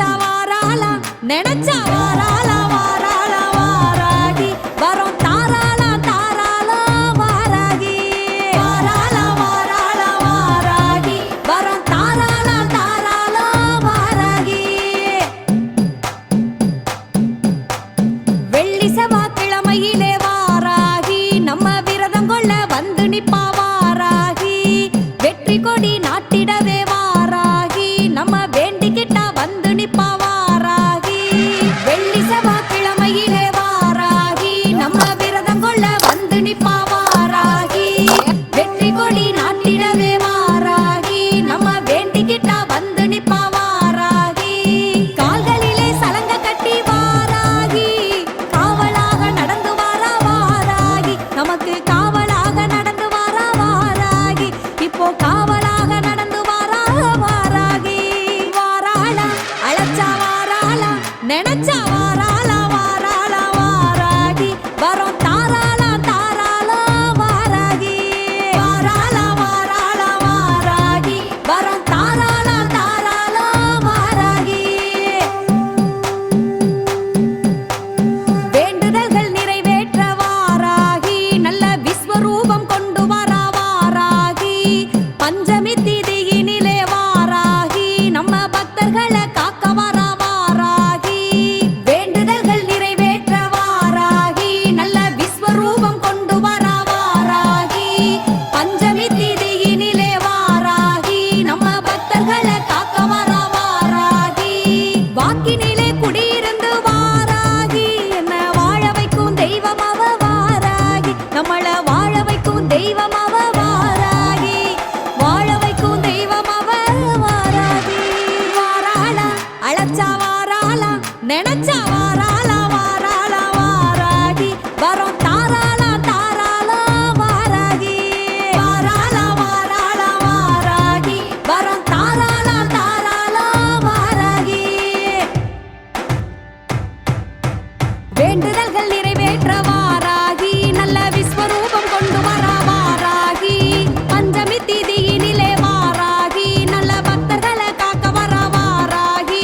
அழைச்சா வாராளா நினைச்சா வாராளா வாராளா வாராகி வரோம் தாராளா தாராளா வாராகி வாராளா வாராளா வாராகி வரோம் தாராளா தாராளா வாராகி வெள்ளி செவ்வாய்க்கிழமையிலே வாராகி நம்ம விரதம் கொள்ள வந்து நிப்பா வாராகி வெற்றி கொடி நாட்டிடவே வாராகி நம்ம வேண்டிக்கிட்டா வந்து நிப்பா வாராகி வெள்ளி செவ்வாய்க்கிழமையிலே வாராகி நம்ம விரதம் கொள்ள வந்து நிப்பா வாராகி வெற்றி கொடி நாட்டிடவே வாராகி நம்ம வேண்டிக்கிட்டா வந்து நிப்பா வாராகி கால்களிலே சலங்க கட்டி வாராகி காவலாக நடந்து வாரா வாராகி நமக்கு காவலாக நடந்து வாரா வாராகி இப்போ காவலாக நடந்து வாரா வாராகி வாராளா அழைச்சா வாராளா நினைச்சா வாராளா வாராளா வாராகி வரோம் தாராளா தாராளா வாராகி வாராளா வாராளா வாராகி வரோம் தாராளா தாராளா வாராகி வேண்டுதல்கள் நிறைவேற்ற வாராகி நல்ல விஸ்வரூபம் கொண்டு வரா வாராகி பஞ்சமி திதியினிலே வாராகி நம்ம பக்தர்களை காக்க வரா வாராகி வேண்டுதல்கள் நிறைவேற்ற வாராகி நல்ல விஸ்வரூபம் கொண்டு வரா வாராகி பஞ்சமி திதியினிலே வாராகி நம்ம பக்தர்களை காக்க வரா வாராகி வாக்கினிலே குடியிருந்து வாராகி என்ன வாழ வைக்கும் தெய்வம் அவ வாராகி நம்மள வாழ வைக்கும் தெய்வம் அவ வாராகி வாழ வைக்கும் தெய்வம் அவ வாராகி வாராளா அழைச்சா வாராளா நினைச்சா வாராளா வாராளா வாராகி வரோம் தாராளா தாராளா வாராகி வாராளா வாராளா வாராகி வரோம் தாராளா தாராளா வாராகி வேண்டுதல்கள் நிறைவேற்ற வாராகி நல்ல விஸ்வரூபம் கொண்டு வரா வாராகி பஞ்சமி திதியினிலே வாராகி நல்ல பக்தர்களை காக்க வரா வாராகி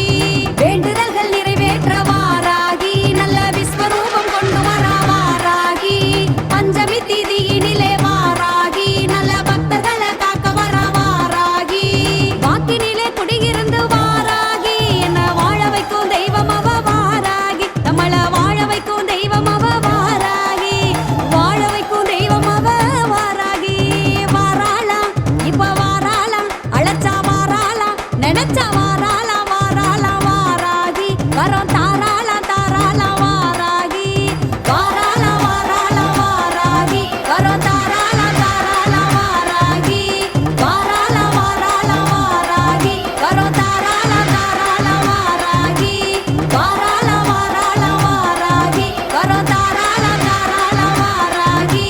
வேண்டுதல்கள் நிறைவேற்ற வாராகி நல்ல விஸ்வரூபம் கொண்டு வரா வாராகி பஞ்சமி திதியினிலே வாராகி நல்ல பக்தர்களை காக்க வரா வாராகி வாக்கினிலே குடியிருந்து வாராகி என்ன வாழ வைக்கும் தெய்வம் அவ வாராகி நம்மள வாழ வைக்கும் தெய்வம் அவ வாராகி வாழ வைக்கும் தெய்வம் அவ வாராகி வாராளா இப்ப வாராளா அழைச்சா வாராளா நினைச்சா வாராளா வாராளா வாராகி வரோம் தாராளா தாராளா வாராகி வாராளா வாராளா வாராகி வரோம் தாராளா தாராளா வாராகி வாராளா வாராளா வாராகி வரோம் தாராளா தாராளா வாராகி வாராளா வாராளா வாராகி வரோம் தாராளா தாராளா வாராகி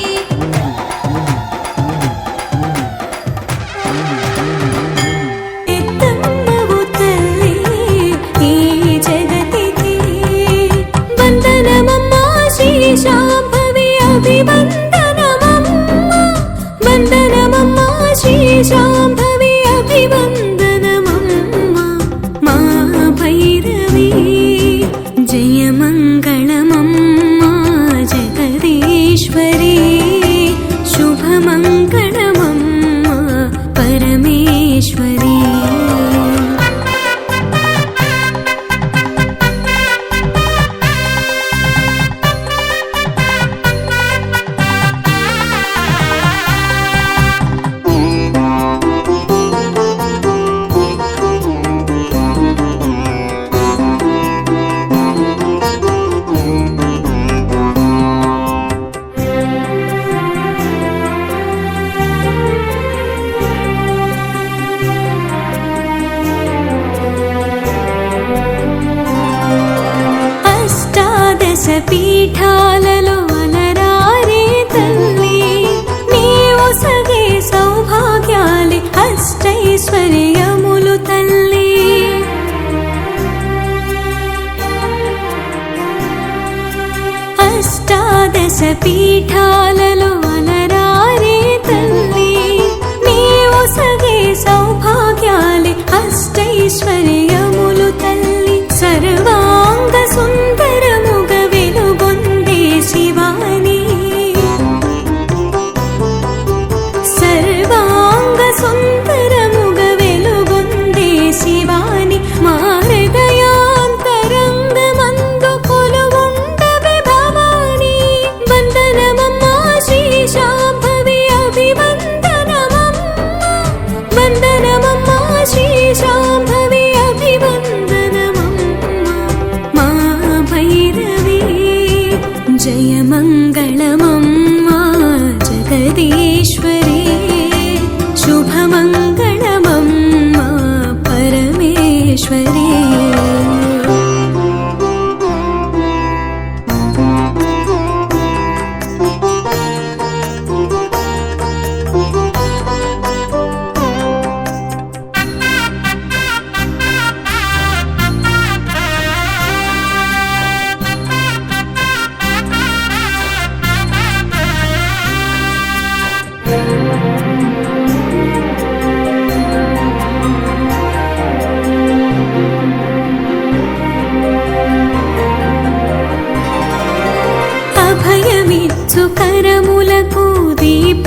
ಎತ್ತಮ್ಮವು ತಲ್ಲಿ ಈ ಜಗತ್ತಿಗೆ ವಂದನಮಮ್ಮ ಶ್ರೀ ಶಾಂಭವಿ ಅಭಿವಂದನಮಮ್ಮ ವಂದನಮಮ್ಮ ಶ್ರೀ ಶಾಂಭವಿ ಅಭಿವಂದನಮಮ್ಮ ಮಾ ಭೈರವಿ ಜಯ ಮಂಗಳಮಮ್ಮ ಜಗದೀಶ್ವರಿ ಶುಭ ಮಂಗಳಮಮ್ಮ ಪರಮೇಶ್ವರಿ అష్టాదశ పీఠాలలో అలరారే తల్లి నీవు సగే సౌభాగ్యాలి అష్టైశ్వర్యములు తల్లి అష్టాదశ పీఠాలలో అలరారే తల్లి నీవు సగే సౌభాగ్యాలి అష్టైశ్వర్యములు తల్లి जयमङ्गलमम्मा जगदीश्वरी शुभमङ्गलमम्मा परमेश्वरी అభయమిచ్చు కరములకు దీప